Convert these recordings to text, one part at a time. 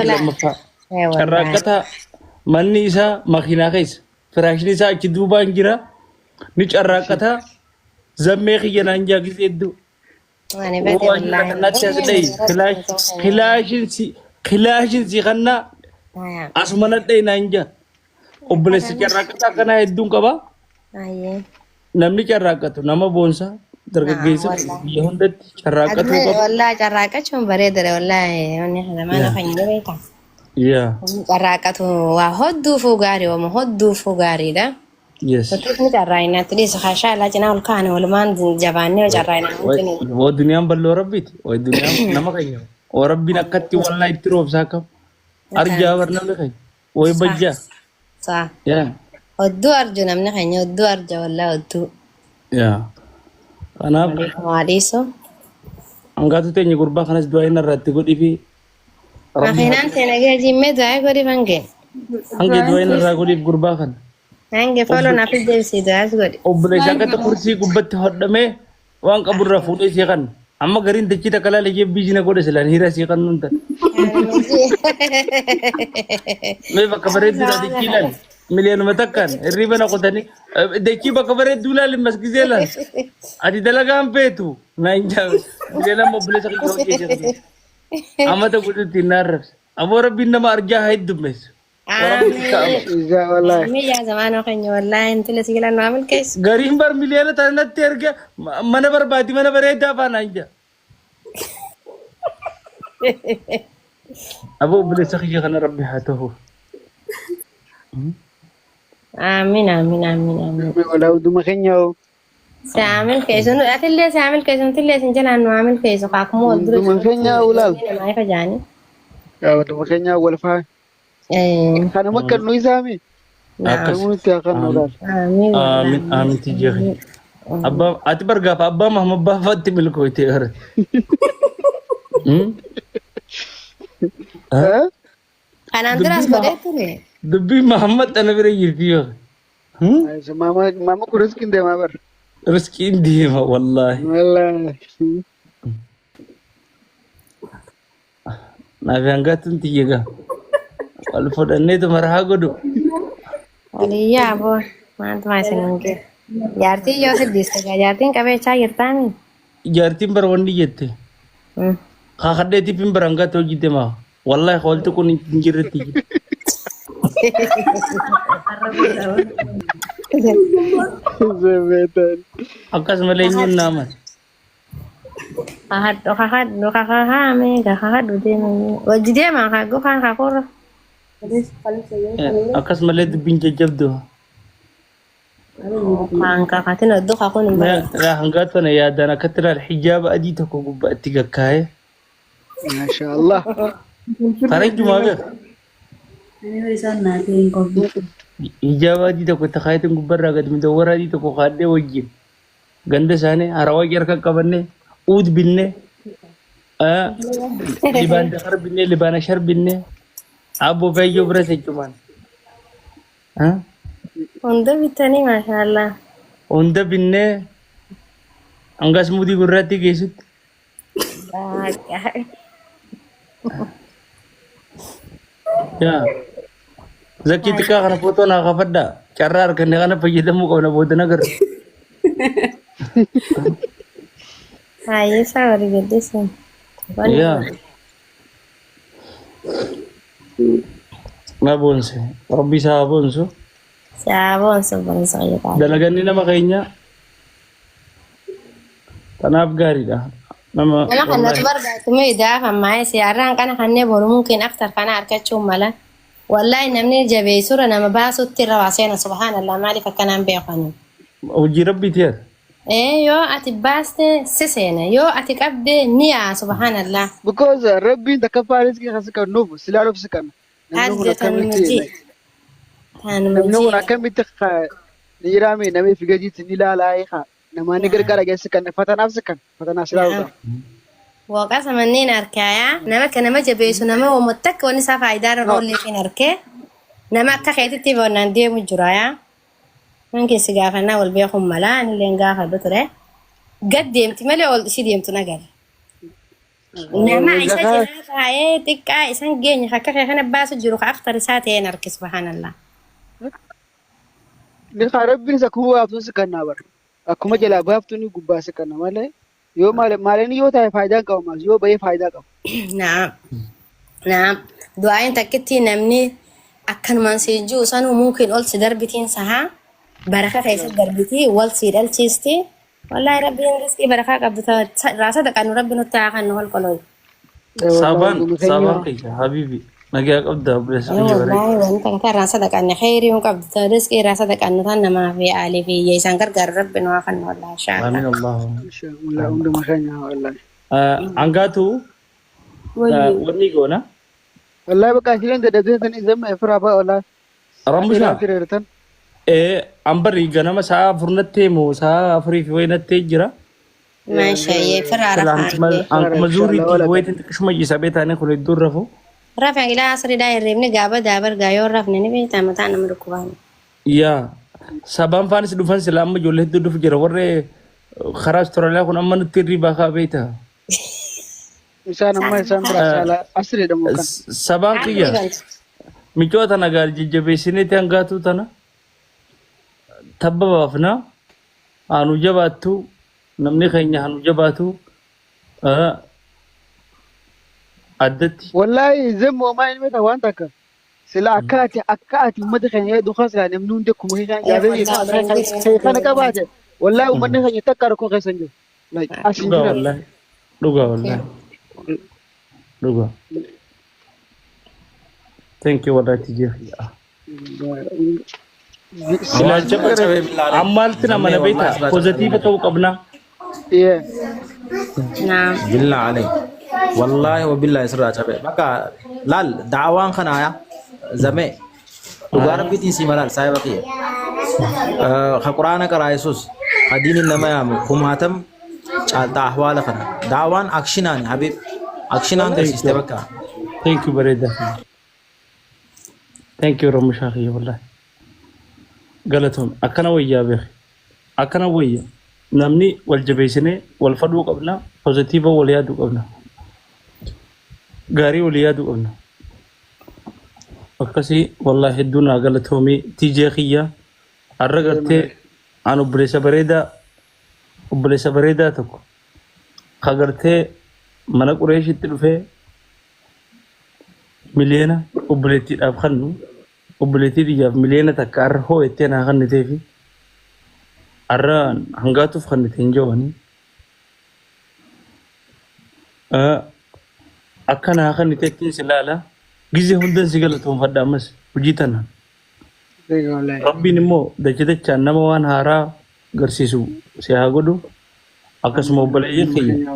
لما فا والله شراكتها مني إسا ماكينة كيس فراشني إسا أكيد دوبان جرا نيج شراكتها زميخي ينانجا كيس يدو أنا بدي واجنا والله كنات يسدي خلاشين سي خنا أسمنات دي نانجا وبلس شراكتها كنا يدون كبا أيه namni carraaqatu nama boonsaa نعم dargaggeessa والله biyya hundatti carraaqatuu أدنى qaba. والله جراكة بريدة والله يعني هذا ما Yaa نفعني بيتا yaa جراكة وهدو فوقاري ومهدو فوقاري ده yes. وكيف نجراينا تريس خاشا لا جنا الكان ولا ما جباني وجراينا ممكن Waa duniyaan bal'oo rabbiiti. Waa duniyaan nama keenya. Waa rabbiin akkatti wallaa itti roobsaa qaba. Arjaa bar namni keenya. Waa صح bajjaa. صح Yaa هدو أرجو نمنا خيني هدو أرجو والله هدو yaa. Kanaaf عليكم وعليسو hangaatu teenya gurbaa kanas du'aa inni irratti godhii fi rabbi haa أخيرا تناجي جيمة دعاء قولي فانجي hanga du'aa inni irraa godhiif gurbaa kana. هنجي فلو نافذ جيبسي دعاء قولي Obboleessaa akkatti kursii gubbatti hodhamee waan qaburraa fuudhee ishee kan amma gariin dachii takka laalee jee biizina godhe silaan hiira ishee kan nuun ta'e. Mee bakka bareedduudha dachii laal miliyoonuma takkaan hirriba na qotanii dachii bakka bareedduu laal maskisee laal ati dalagaan feetu na hin jaabe miliyoonama obboleessa kiyya hojjechee kan amata godhutti hin arrabse ammoo rabbiin nama arjaa haa heddummeessu. إذا والله آمين يا زمان وخيني والله انت اللي سيلا نعمل كيس Gariin bar miliyoona tanatti erga mana barbaadi mana bareedaa faana hin jaa. Aboo obboleessa kiyya kana rabbi haa ta'u. آمين آمين آمين آمين ولا ودم خنيو سأعمل كيس انو أتلي سأعمل كيس انت اللي سنجل عنو عامل كيس وقاكمو ودرس ودم خنيو ولا ما يفجاني يا ودم خنيو ولا فا ايه كان مكر نويزامي نعم Akkas. كان تاخر نودار آمين Aamin aamin tijjee kiyya. Abbaa ati bargaaf abbaa Mahamad Baafatti milkooyte gara. ها كان أندرس بدأتني Dubbii Mahamad ana bira jirti yoo. ماما كورس كنده ما بر Riskiin deema wallaahi. والله Naaf hangaatuun tiyya gaa. Wal fudhanneetu marahaa godhu. علي يا أبو ما أنت ما يسننك جارتي يو سديس جارتين كبي شاي يرتاني Ijaartiin bara wanni jette. Kakadheetiif hin bara hangaatu hojjete maa. Wallaahi hoolti kun hin jirretti jira. زبيتان Akkasumalee eenyuun naaman. kakak me kakak duduk wajib dia mah kakak kan kakak Akkasumalee dubbiin jajjabdu. kan kakak tu nak duduk aku nimba Hangaatu kana yaadaan akkatti ilaal hijaaba adii tokko gubbaatti gakkaa'ee. ما شاء الله Karaa jumaa beeku. Hijaaba adii tokko itti kaayetiin gubbarraa gadi midawwara adii tokko kaadhee wajjin ganda isaanii harawaa harka qabannee uud binnee libaan dakar binnee libaana shar binnee abboo feeyyoo bira jechumaan untuk bitani masya Allah hunda binnee hangas mudii gurraatti geessutti yaa zakkii xiqqaa kana footoo naa kafadhaa carraa arganne kana fayyadamuu qabna booda nagar ayo saya gede sih yaa na boonse rabbi isaa haa boonsu siapa sebenarnya saya tahu dalaganni nama keenya kanaaf gaariidha nama أنا كنا تبرد تمي دافع معي سيارة كان خنّي برو ممكن أكتر كان أركض شو ملا والله نمني جبي سورة نما باسو ترى واسينا سبحان الله مالي فكان أم بيقانو hojii rabbii tiyan إيه يو أتباست سسينا يو أتكبد نيا سبحان الله because ربي انت كفارس كي خسك نوف سلالو سكن هذا تنمجي نمنو كم تخ نيرامي نمي في جديد نلا لا يخا نما نقدر كara سكن فتنا نفسك فتنا سلالو وقاس منين أركايا نما كنا ما جبيسو نما ومتك ونسا فايدار رولي في نركي نما كخيتي تبون ندي مجرايا ممكن سجافنا والبيخم ملا اللي نجاها بتره قد ديمتي مالي أول شيء ديمتو نجار نعم عيسى جناتها ايه تكا إسان جيني خاكا خانا باسو جروخ أخطر ساتين أركي سبحان الله لقى ربي سكوا أبتون سكنا بر أكما جلا بابتوني قبا سكنا ماله يو مالني يو تاي فايدة كم ماز يو بيه فايدة كم نعم نعم دعاين تكتي نمني أكن من سيجو سانو ممكن أول سدربتين سها بركة خيس دربتي وال سيرال تشيستي والله ربي رزقي بركة قبضتها راسا دكانو ربي نتاعها إنه هالقلوي صابان قيا حبيبي نجاك أبدا بس والله وانت كتر راسا دكان خيري وقبضتها رزقي راسا دكانو ثنا ما في آلي في يسان كرجر ربي نواخن والله شاء آمين الله الله إن شاء الله عند مكانها والله عنقاتو ونيجونا والله بقى شيلين تدبين تاني زم إفرابا والله رمشا أمبري جانا سا فرنتي مو سا فري في وينتي جرا ما شيء فرارة أنك مزوري وين أنت كش ما يسابي تاني كل الدور رفو رافع إلى عصر داير ريبني جابا دابر جايور رافني نبي تامتان مركوبان يا سبام فانس دوفان سلام جوله دوف جرا ورّي خراج ترى لا كنا من تيري بخا بيتها إنسان ما إنسان براسالا أسرع دموكان سبام كيا ميجو تانا قال جبيسيني تانغاتو تانا تبا بافنا أنو جباتو نمني خيني أنو جباتو عدتي والله زم وما ينمت وانتك سلا أكاتي مدخن يدو خاصة نمنون دكم هي كان جابي خانة كباجة والله ومن خن يتكر كو خسنجو لايك أشين دوغا thank you والله تيجي سلا جبر عمالتنا من بيتها positive تو قبنا نعم بالله عليك والله وبالله يسرع شباب بقى لال دعوان خنايا زمي وقارب بيتين سيمالال سايبا قيه خقرآن كرايسوس قدين إنما يامو كماتم چالتا أحوال خنا دعوان أكشنان حبيب أكشنان كرسيستي بقى thank you بريدة thank you رمش أخي والله قالتهم أكنا ويا بخي أكنا ويا نمني والجبيسني والفدو قبلنا positive واليادو قبلنا غاري واليادو قبلنا وكسي والله الدنيا قالتهمي تيجي خيا الرجلتي أنا بليس بريدة تكو خاطرتي من قريش تلفه ملينا وبليتي أبخنو وبليتي دي ملينا تكار هو اتنا خن تيفي أران هنغاتو فخن تنجواني أكنا خن تكين سلالة جزء هندن سجلتهم خدامس وجيتنا ربي نمو دجدة كنا موان هارا غرسيسو سيهاغدو أكاس موبلي يخي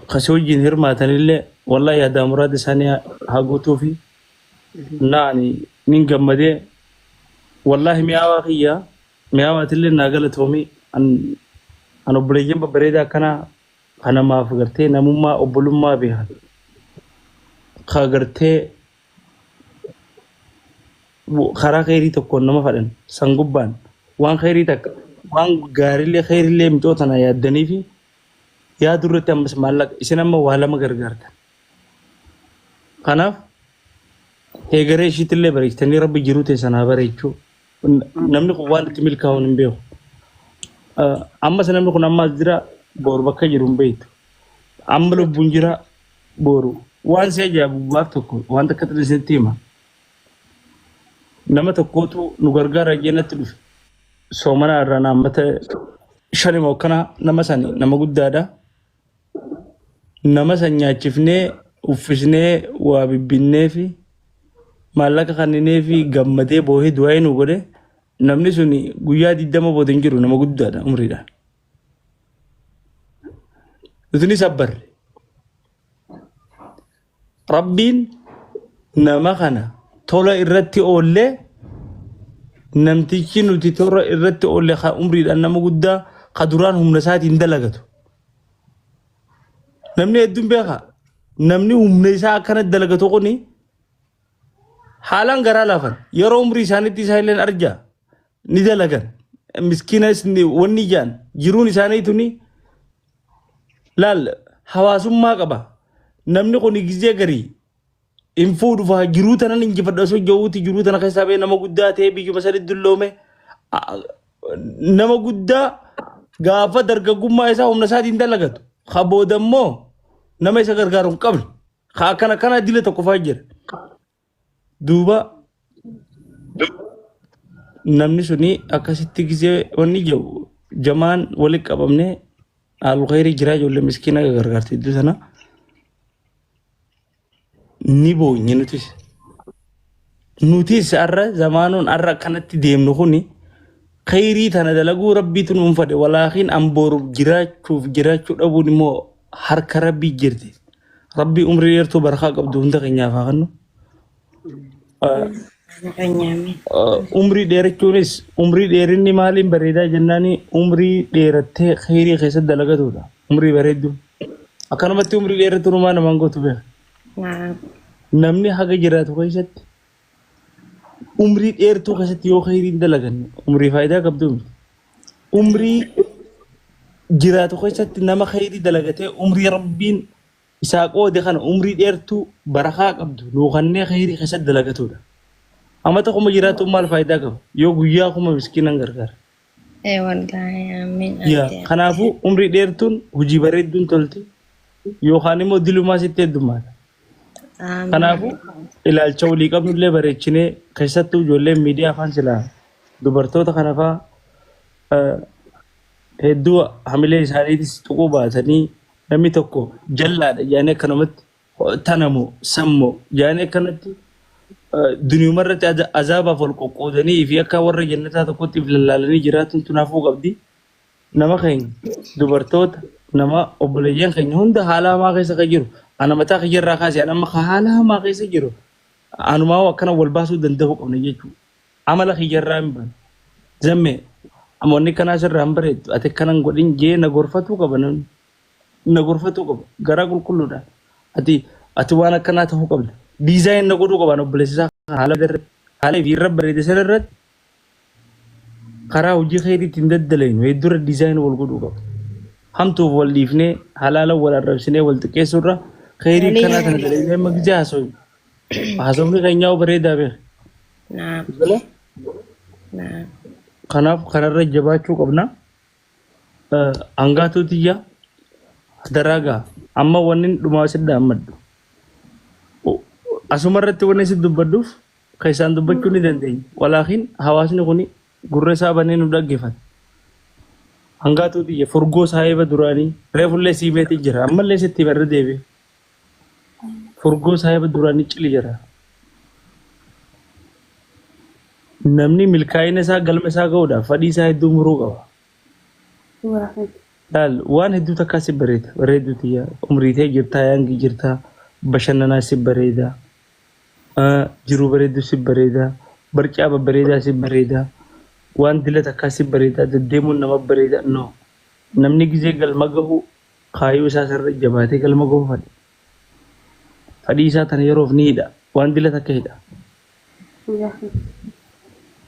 خسوي جنهر ما تنيله والله يا دامراد ثانية هاغوتو في ناني نينغم مدي والله مياواخيا مياوات اللي ناغلتومي أنا بليجم ببريدا كنا ما فكرتي نموما أبلوما بها خاغرتي خرا خيري تكون نما فدن سانغوبان وان خيري تك وان غاريلي خيريلي متوتنا يا دنيفي يا درت امس مالك اسنما ولا ما غرغرت خناف هيغري شيتلي بريتني ربي جروتي سنا بريچو نمني قوان تملكاون مبيو اما سنمني كنا ما جرا بور بك جروم بيت املو بونجرا بورو وان سيجا بواتو وان تكتل سنتيما nama tokkotu nu gargaara jennatti dhufe soomana irraa naammata shani mokkana nama sani nama guddaadha nama san nyaachifnee uffisnee waa bibbinnee fi maallaqa kanninee fi gammadee boohee du'aa nu godhe namni suni guyyaa 20 booda hin jiru nama guddaadha umriidhaan nutuni sabbarre rabbiin nama kana tola irratti oolle namtichi nuti tola irratti oolle ka umriidhaan nama guddaa ka duraan humna isaatiin dalagatu namni hedduun beeka namni humna isaa akkana dalagatu kuni haalaan garaa laafan yeroo umrii isaaniitti isaa illeen arjaa ni dalagan miskiina wanni jaan jiruun isaaniituni laal hawaasummaa qaba. Namni kun gizee garii hin fuudhufa jiruu tanan injifadha osoo jawuuti jiruu tana keessaa ba'ee nama guddaa ta'ee biyyuma sadi dulloome nama guddaa gaafa dargaggummaa isaa humna isaatiin dalagatu haa boodammoo nama isa gargaaru hin qabne haa kana dila tokko fa'aa jira. Duuba namni suni akkasitti gizee wanni jiru jamaan walitti qabamnee haalu khayrii jiraa ijoollee miskiina gargaarti iddoo sana ni boonye nutis arra zamaanuun arra kanatti deemnu kuni khayrii tana dalaguu rabbiitu nuun fade walaakiin ambooruuf jiraachuu dhabuun immoo harka rabbii jirti. Rabbii umrii dheertuu barakaa qabdu hunda keenyaaf haa kennu. Umrii dheerachuunis umrii dheerinni maaliin bareedaa jennaani umrii dheerattee khayrii keessatti dalagatudha. Umrii bareeddu. Akkanumatti umrii dheeratu numaa namaan gootu beeka. Namni haga jiraatu keessatti umrii dheertuu keessatti yoo khayriin dalaganne umrii faayidaa qabdu. Umrii jiraatu keessatti nama khayrii dalagatee umrii rabbiin isaa qoode kana umrii dheertuu barakaa qabdu nuuqannee khayrii keessatti dalagatudha. Amata kuma jiraatu maal faayidaa qaba yoo guyyaa kuma miskiinan gargaara. Wallaahi amiin. Kanaafuu umrii dheertuun hojii bareedduun tolti yookaan immoo dilumaa sitti heddummaata. Kanaafuu ilaalcha walii qabnullee bareechinee keessattuu ijoollee miidiyaa afaan silaa dubartoota kana fa'aa hedduu hamilee isaaniitis tuquu baatanii namni tokko jallaadha jaanii akkanumatti tanamu sammoo jaanii akkanatti duniyuma irratti azaabaaf wal qoqqoodanii fi akka warra jannataa tokkotti lallaalanii jiraatuun tunaafuu qabdi. Nama keenya dubartoota nama obboleeyyan keenya hunda haala hamaa keessa kan jiru ana mataa kiyyarraa kaasee ana amma haala hamaa keessa jiru anumaa akkana wal baasuu danda'uu qabna jechuudha. Amala kiyyarraa hin baane zammee amoonni kanaa sirraa hin bareeddu ati kanan godhin jee na gorfatuu qaba namni. Na gorfatuu qaba garaa qulqulluudhaan ati waan akkanaa ta'uu qabda diizaayin na godhuu qabaan obboleessisaa haala fi irra bareede sana irratti karaa hojii khayriitti hin daddalainu heddura diizaayin wal godhuu qaba hamtuuf wal dhiifnee halaala wal arrabsinee wal xiqqeessurra khayrii kanaa tana dalagnee magijaa haasofni keenyaa bareedaa beeka. Kanaaf kanarra jabaachuu qabna hangaatu tiyyaa. Daraga amma wanni dhumaa sidda ammaddu asuma irratti wanni si dubbadduuf kan isaan dubbachuu ni dandeenya walaakiin hawaasni kuni gurra isaa banee nu dhaggeeffata hangaatu tiyya furgoo saahiba duraanii reefullee siimeetii jira ammallee sitti barra deebi'e furgoo saahiba duraanii cili jira namni milkaa'ina isaa galma isaa ga'uudhaaf fadhii isaa hedduu muruu qaba. Waan hedduu takkaa si bareedu tiyya umriitee jirtaa yaangi jirtaa bashannanaa si bareeda jiruu bareedu si bareeda barcaa babbareedaa si bareeda waan dila takkaa si bareeda deddeemuun nama bareeda no namni gizee galma gahu kaayyoo isaa sarara jabaatee galma gahu fadhii isaa tana yeroof ni hidha waan dila takka hidha.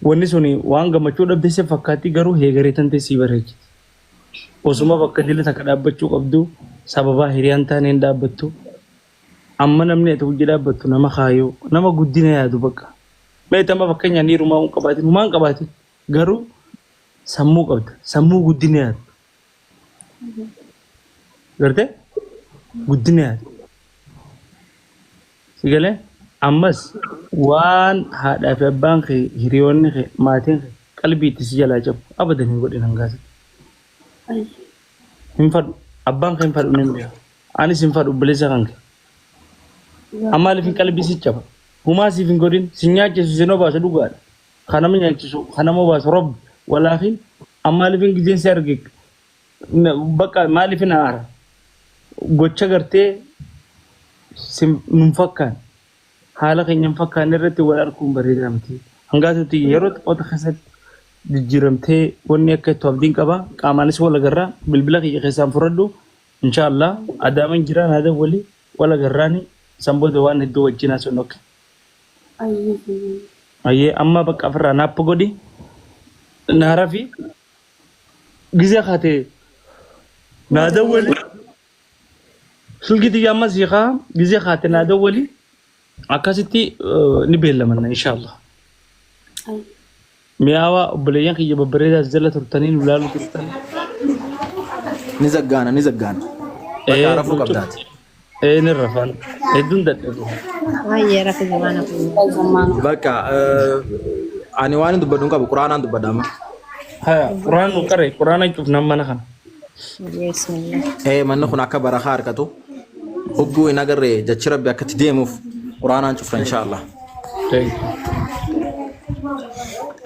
Wanni suni waan gammachuu dhabdee si fakkaatti garuu heegaree tantee si bareechiti. Osuma bakka dila takka dhaabbachuu qabdu sababa hiriyaan taaneen dhaabbattu amma namni ati hojii dhaabbattu nama kaayyoo nama guddina yaadu bakka beekama fakkeenyaan dhiirumaa humaan qabaatin garuu sammuu qabda sammuu guddina yaadu gartee guddina yaadu sigalee ammas waan haadhaa fi abbaan kee hiriyoonni kee maatiin kee qalbii itti si jalaa cabu abadan hin godhin hangaasa. Hinfadu abbaan kan hinfadu nimbiya anis hinfadu obboleessa kan kee amma lifin qalbii si caba humaa siif hin godhin si nyaachisu si nobaasu dhugaadha kanama nyaachisu kanama baasu robbi walaakin amma lifin gizeen si arge bakka maalifin haara gocha gartee nun fakkaan haala keenyan fakkaan irratti wal arguun bareedaa miti hangaatutti yeroo xiqqoota keessatti jijjiiramtee wanni akka itti abdiin qaba qaamaanis wal agarraa bilbila kiyya keessaan fudhadhu inshaallah adaaman jiraan aadan walii wal agarraani sanbooda waan hedduu wajjin haasofnu okke. Ayyee amma bakka afirraa naappa godhi naara fi gizee kaatee naadan walii سلقي يا مزيغا جزي خاتنا دولي عكاستي نبيل لمنا إن شاء الله مياوا بليان كي يببريدا زلة ترتنين ولا لو ترتنين نزقانا بقى عرفوا قبضات إيه نرفان إدون ده هاي رفي زمانك بقى أنا وانا دبدونك بقرآن أنا دبدام ها قرآن وكره قرآن يشوف نمنا خان بسم الله إيه من نخون أكبر خار كتو أبو ينقر جتشرب يا كتديموف قرآن نشوف إن شاء الله طيب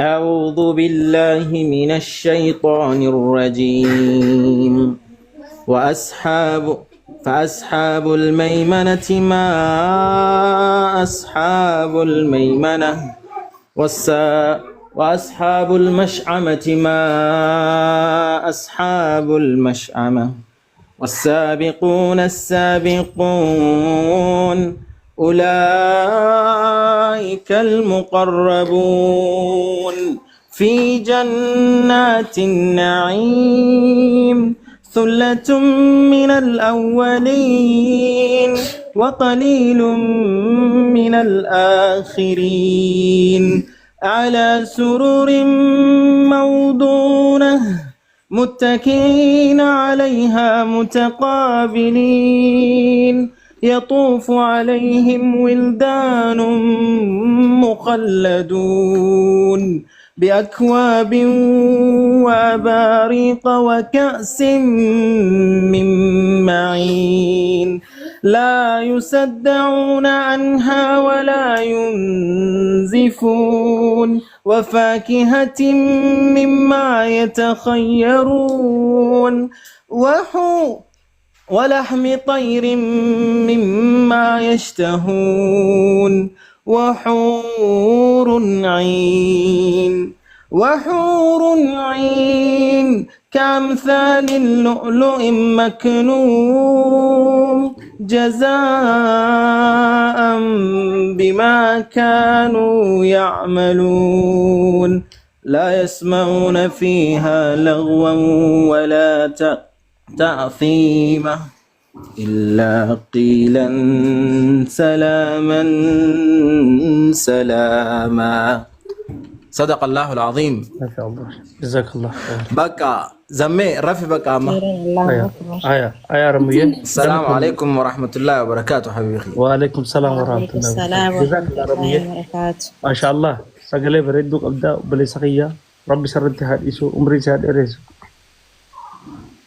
أعوذ بالله من الشيطان الرجيم فأصحاب الميمنة ما أصحاب الميمنة وأصحاب المشأمة ما أصحاب المشأمة والسابقون السابقون أولئك المقربون في جنات النعيم ثلة من الأولين وقليل من الآخرين على سرر موضونة متكئين عليها متقابلين يطوف عليهم ولدان مخلدون بأكواب وأباريق وكأس من معين لا يصدعون عنها ولا ينزفون وفاكهة مما يتخيرون ولحم طير مما يشتهون وحور عين كأمثال اللؤلؤ مكنون جزاء بما كانوا يعملون لا يسمعون فيها لغوا ولا تأثيما إلا قيلا سلاما صدق الله العظيم ما شاء الله جزاك الله خير بقى زمي رفي بقى أما الله أكبر آية رمية السلام عليكم ورحمة الله وبركاته حبيبي وعليكم السلام ورحمة الله السلام جزاك الله ورحمة رمية الله وبركاته ما شاء الله سجلي بردوك أبدا بلي سقيا ربي سرد هاديسو عمري ساد إريسو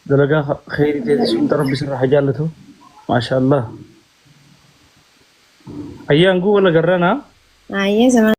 دلقا خيري تيسو انت ربي سر حجالته ما شاء الله أيام قوة ولا قرنا أي زمان